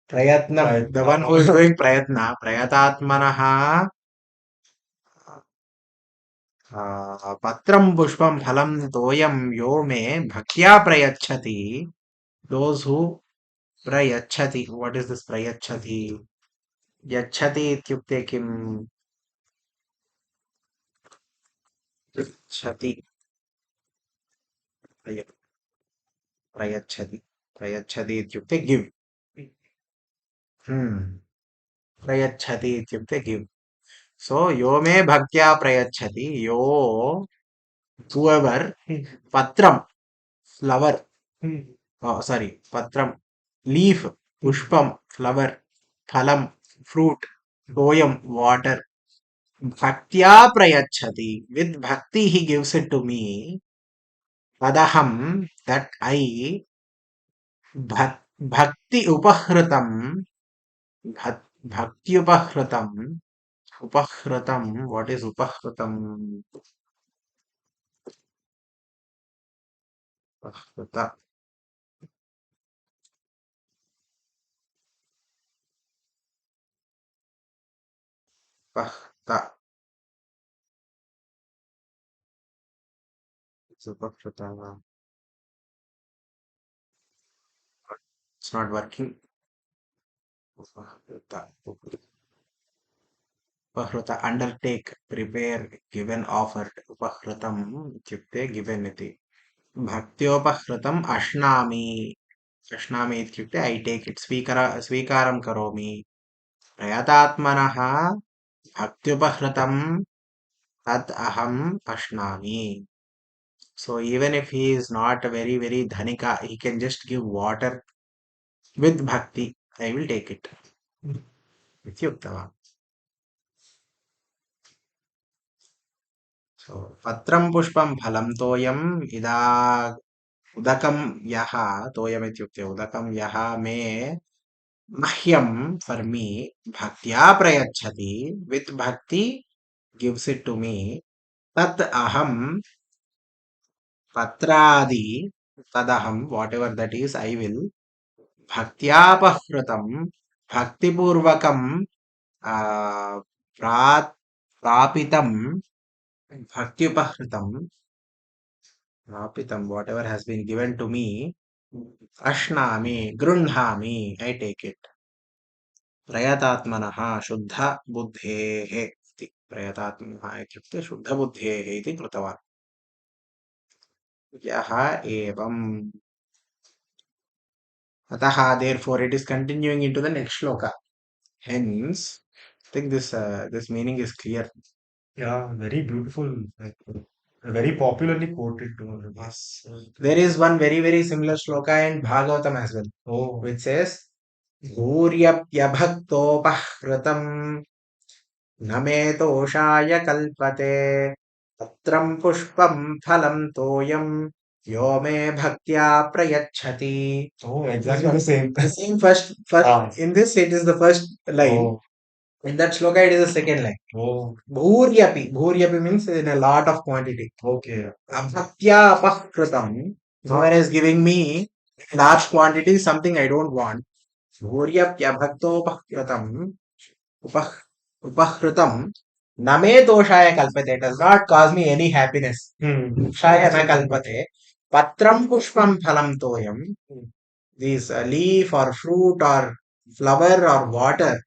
Prayatnam, the one who is doing prayatna. Prayatatmanaha. Patram pushpam phalam toyam yo me bhaktya prayachati. Those who prayachati. What is this prayachati? Yachati ityukte kim? Yachati. Prayachati. Prayachati ityukte give. Prayachati ityukte give. So, yo me bhaktya prayachati. Yo, whoever, patram, flower. Oh, sorry, patram, leaf, pushpam, flower, phalam, fruit, toyam, water. Bhaktya prayachati. With bhakti, he gives it to me. Tadaham, that I, bhakti upahratam, bhakti upahratam, upahratam, what is upahratam? Upahrata, upahta, it's upahrata. It's not working. Upahrata, upahrata, undertake, prepare, given, offered. Upahrtam, ityukte, given iti. Bhaktyopahrtam ashnami. Ashnami ityukte, I take it. Swikaram karomi. Prayatatmanaha bhaktyopahratam tad aham ashnami. So even if he is not very, very dhanika, he can just give water with bhakti. I will take it. Ityuktava. So patram pushpam phalam toyam ida udakam yaha toyam ityukte udakam yaha me mahyam for me bhaktya prayachati with bhakti gives it to me tat aham patradi tadaham whatever that is I will bhaktyapahrtam bhaktipurvakam prat prapitam bhaktyupahritam prapitam whatever has been given to me ashnami grunhami I take it प्रयतात्मनः शुद्धबुद्धेः इति प्रयतात्मनः इत्युक्ते शुद्धबुद्धेः इति कृतवान् यः एवम् अतः therefore it is continuing into the next shloka hence I think this meaning is clear. Yeah, very beautiful. Like, very popularly quoted too. Yes. There is one very, very similar shloka in Bhagavatam as well, Oh, which says, Bhuryapyabhaktopahrtam न मे तोषाय कल्पते पत्रं पुष्पं फलं तोयं यो मे भक्त्या प्रयच्छति. oh, exactly the same. The same first in this it is the first line. Oh, In that shloka it is the second line. oh, Bhuryapi means in a lot of quantity. okay. Abhaktya apahkritam. Someone is giving me large quantity something I don't want. Bhuryapyabhaktopahkritam upah upahritam name doshaya kalpate. It does not cause me any happiness. Hmm. Shaya na kalpate. Patram pushpam phalam toyam. This leaf or fruit or flower or water.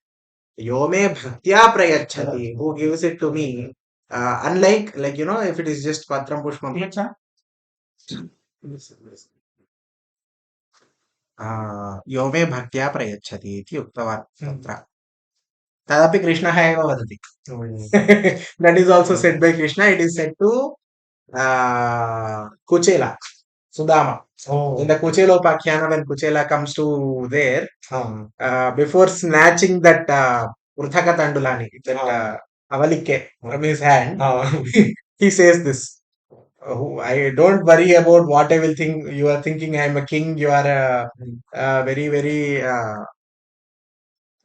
Yome bhaktya prayachati. Who gives it to me? Unlike, like, if it is just patram pushpam. योमे भक्त्या प्रयच्छति इति उक्तवान् तत्र तदपि कृष्णः एव वदति that is also said by Krishna. It is said to Kuchela, Sudama. In the Kuchelopakhyanam, when Kuchela comes to there, before snatching that Urthaka Tandulani, that Avalike from his hand, he says this. I don't worry about what I will think. You are thinking I am a king. You are a very, very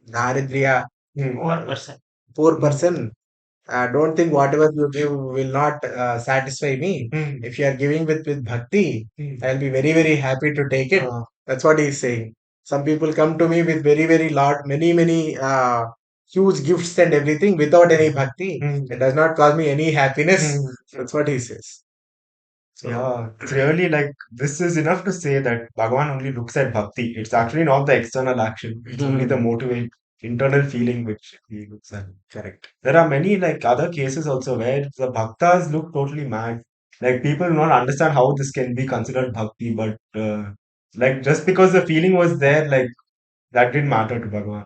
Daridriya, poor person. Don't think whatever you give will not satisfy me. If you are giving with bhakti, I'll be very, very happy to take it. That's what he's saying. Some people come to me with very, very many huge gifts and everything without any bhakti. It does not cause me any happiness. That's what he says. So, Yeah, it's really like this is enough to say that Bhagavan only looks at bhakti. It's actually not the external action, it's only the motivate, internal feeling which he looks at. correct. There are many like other cases also where the bhaktas look totally mad. Like people do not understand how this can be considered bhakti, but like just because the feeling was there, like that didn't matter to Bhagavan.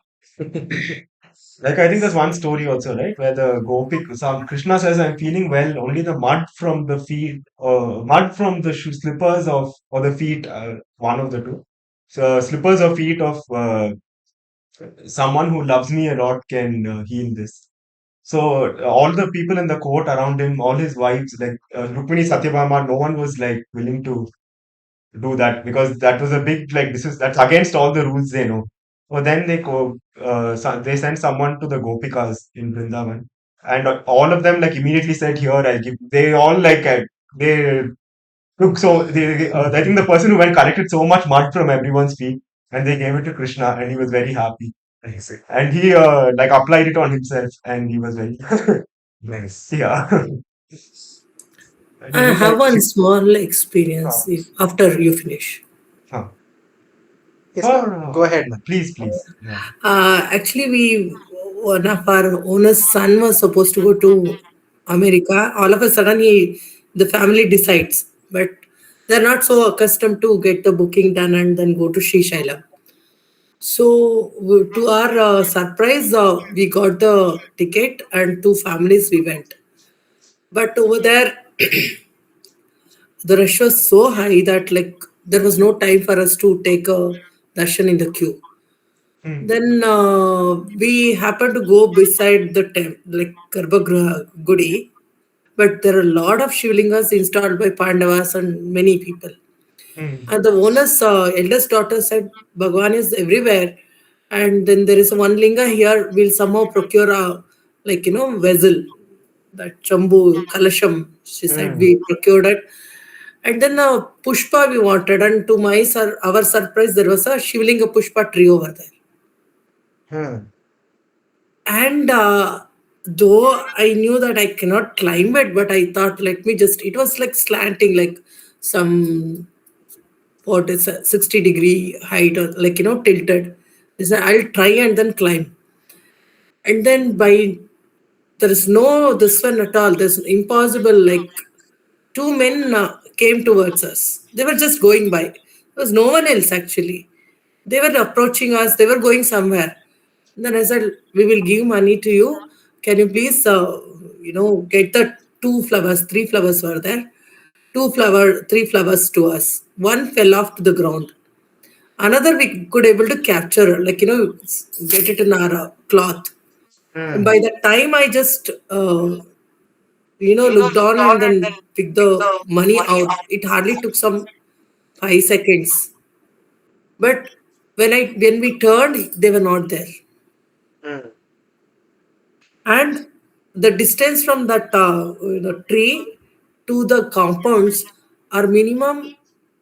Like I think there's one story also, right, where the Gopik, some Krishna says, "I'm feeling well. Only the mud from the feet, mud from the slippers of or the feet, one of the two. So slippers or feet of someone who loves me a lot can heal this." So all the people in the court around him, all his wives, like Rukmini Satyabhama, no one was like willing to do that because that was a big like that's against all the rules they know. So then they sent someone to the Gopikas in Vrindavan, and all of them like immediately said, "Here I give." They all like they took I think the person who went collected so much mud from everyone's feet, and they gave it to Krishna, and he was very happy. I see. And he like applied it on himself, and he was very Nice. yeah. And I even have like one small experience uh, after you finish. uh, Yes, go ahead, man. please. Yeah. Actually, one of our owner's son was supposed to go to America. All of a sudden, the family decides, but they're not so accustomed to get the booking done and then go to Srisailam. So, to our surprise, we got the ticket and two families we went. But over there, the rush was so high that like there was no time for us to take a darshan in the queue. Hmm. Then we happened to go beside the like Garbhagriha Gudi, but there are a lot of Shivlingas installed by Pandavas and many people. Hmm. And the owner's eldest daughter said, Bhagwan is everywhere. And then there is one linga here, we'll somehow procure a, like, vessel, that Chambu Kalasham. She said, we procured it. And then Pushpa we wanted. And to our surprise, there was a Shivlinga Pushpa tree over there. Hmm. And though I knew that I cannot climb it, but I thought, it was like slanting, like some, what is a 60-degree height or tilted. I said, I'll try and then climb. And then there is no this one at all. There's impossible, like two men came towards us. They were just going by. There was no one else actually. They were approaching us. They were going somewhere. Then I said, "We will give money to you. Can you please, get the two flowers? Three flowers were there. Three flowers to us. One fell off to the ground. Another we could able to capture, get it in our cloth. And Hmm. by the time I just looked on and then picked the money out. It hardly took some 5 seconds. But when we turned, they were not there. Hmm. And the distance from that tree to the compounds are minimum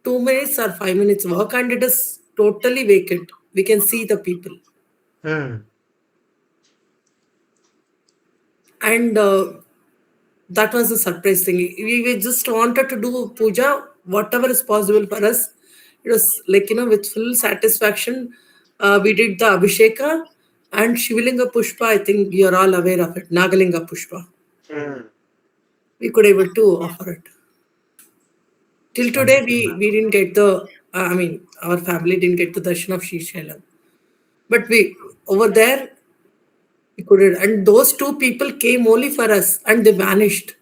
2 minutes or 5 minutes walk, and it is totally vacant. We can see the people. Hmm. And that was a surprise thing. We just wanted to do puja. whatever is possible for us. It was like, with full satisfaction, we did the Abhisheka and Shivalinga Pushpa. I think you're all aware of it, Nagalinga Pushpa. We could able to offer it. Till today, we didn't get the, our family didn't get the darshan of Srisailam. But over there, we couldn't. And those two people came only for us and they vanished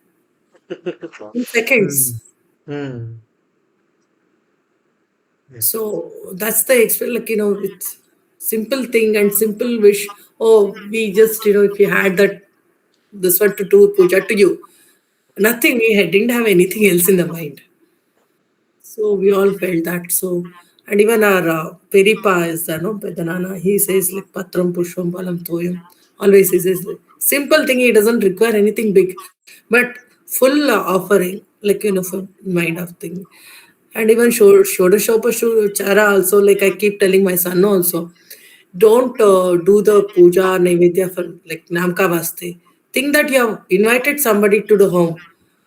in seconds. Hmm. So that's the experience, with simple thing and simple wish. Oh, we just, if you had this one to do puja to you, nothing, didn't have anything else in the mind. So we all felt that. So, and even our Peripa is there, no, Pedanana, he says like Patram Pushpam Palam Toyam. Always he says like, simple thing, he doesn't require anything big, but full offering, like, for mind of thing. And even Shodashopachara also, like I keep telling my son also, don't do the puja naivedya for like namka vaste. Think that you have invited somebody to the home.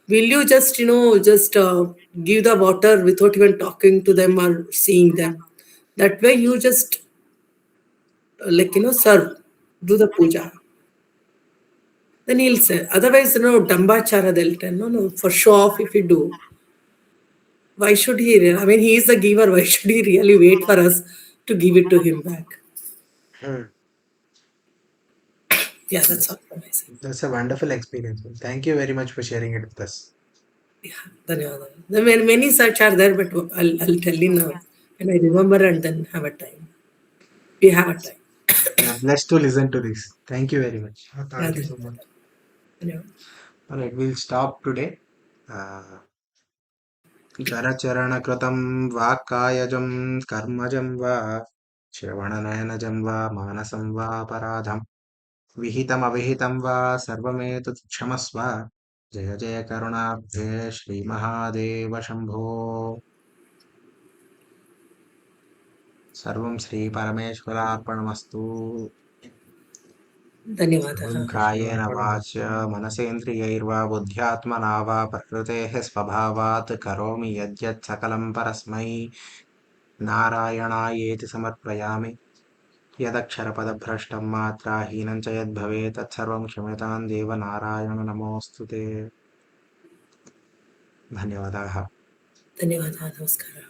Will you just, just give the water without even talking to them or seeing them? That way you just, serve, do the puja. Then he'll say, otherwise, dambachara they'll tell, no, for show off if you do. Why should he? He is the giver. Why should he really wait for us to give it to him back? Hmm. Yeah, that's all from my side. That's a wonderful experience. Thank you very much for sharing it with us. Yeah, धन्यवाद. There are many such are there, but I'll tell you now when I remember and then have a time. We have a time. We are blessed to listen to this. Thank you very much. Yeah, Thank you so much. धन्यवाद. All right, we'll stop today. चरचरणकृतं वाक्कायजं कर्मजं वा श्रवणनयनजं वा मानसं वा अपराधं विहितमविहितं वा सर्वमेतत् क्षमस्व जय जय करुणाब्धे श्रीमहादेव शम्भो सर्वं श्रीपरमेश्वरार्पणमस्तु धन्यवादः. कायेन वाच मनसेन्द्रियैर्वा बुद्ध्यात्मना वा प्रकृतेः स्वभावात् करोमि यद्यत् सकलं परस्मै नारायणायेति समर्पयामि यदक्षरपदभ्रष्टं मात्राहीनं च यद्भवेत् तत्सर्वं क्षम्यतां देव नारायण नमोऽस्तु ते धन्यवादाः धन्यवादः. नमस्कारः.